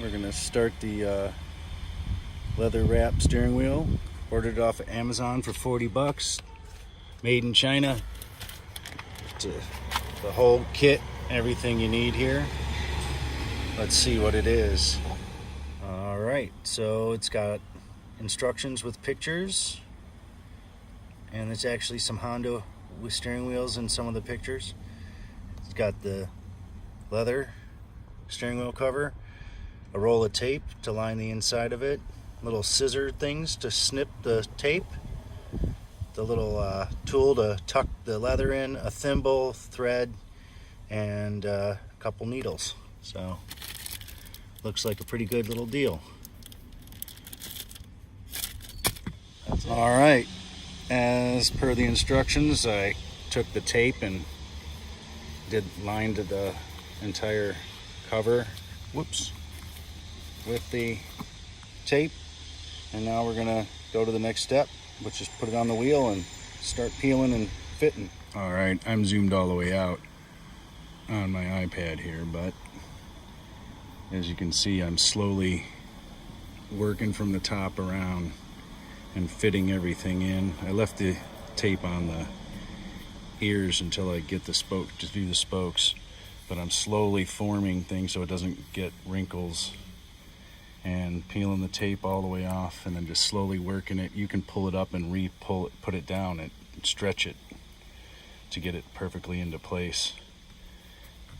We're gonna start the leather wrap steering wheel. Ordered it off of Amazon for 40 bucks. Made in China. The whole kit, everything you need here. Let's see what it is. Alright, so it's got instructions with pictures. And it's actually some Honda with steering wheels in some of the pictures. It's got the leather steering wheel cover, a roll of tape to line the inside of it, little scissor things to snip the tape, the little tool to tuck the leather in, a thimble, thread, and a couple needles. So looks like a pretty good little deal. All right, as per the instructions, I took the tape and lined the entire cover, with the tape. And now we're gonna go to the next step, which is put it on the wheel and start peeling and fitting. All right, I'm zoomed all the way out on my iPad here, but as you can see, I'm slowly working from the top around and fitting everything in. I left the tape on the ears until I get the spoke to do the spokes, but I'm slowly forming things so it doesn't get wrinkles, and peeling the tape all the way off, and then just slowly working it. You can pull it up and re-pull it, put it down and stretch it to get it perfectly into place,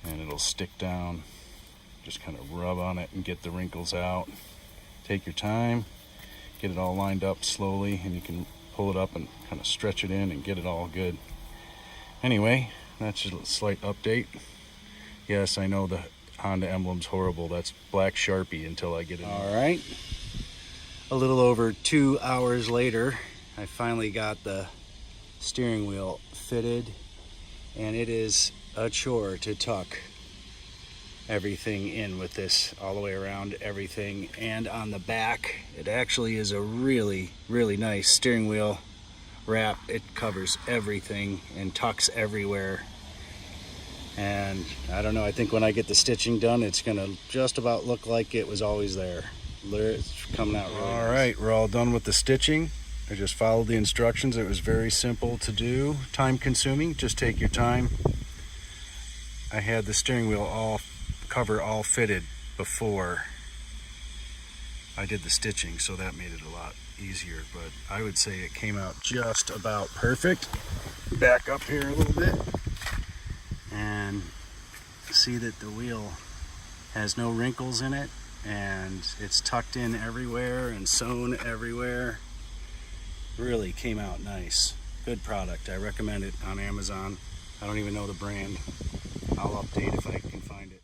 and it'll stick down. Just kind of rub on it and get the wrinkles out. Take your time, get it all lined up slowly, and you can pull it up and kind of stretch it in and get it all good. Anyway, that's just a slight update. Yes, I know the Honda emblem's horrible. That's black Sharpie until I get it. All right, a little over 2 hours later, I finally got the steering wheel fitted, and it is a chore to tuck everything in with this all the way around everything. And on the back, it actually is a really nice steering wheel wrap. It covers everything and tucks everywhere. And I don't know, I think when I get the stitching done, it's gonna just about look like it was always there. It's coming out really nice. All right, we're all done with the stitching. I just followed the instructions. It was very simple to do, time consuming. Just take your time. I had the steering wheel cover all fitted before I did the stitching, so that made it a lot easier, but I would say it came out just about perfect. Back up here a little bit and see that the wheel has no wrinkles in it, and it's tucked in everywhere and sewn everywhere. Really came out nice. Good product. I recommend it on Amazon. I don't even know the brand. I'll update if I can find it.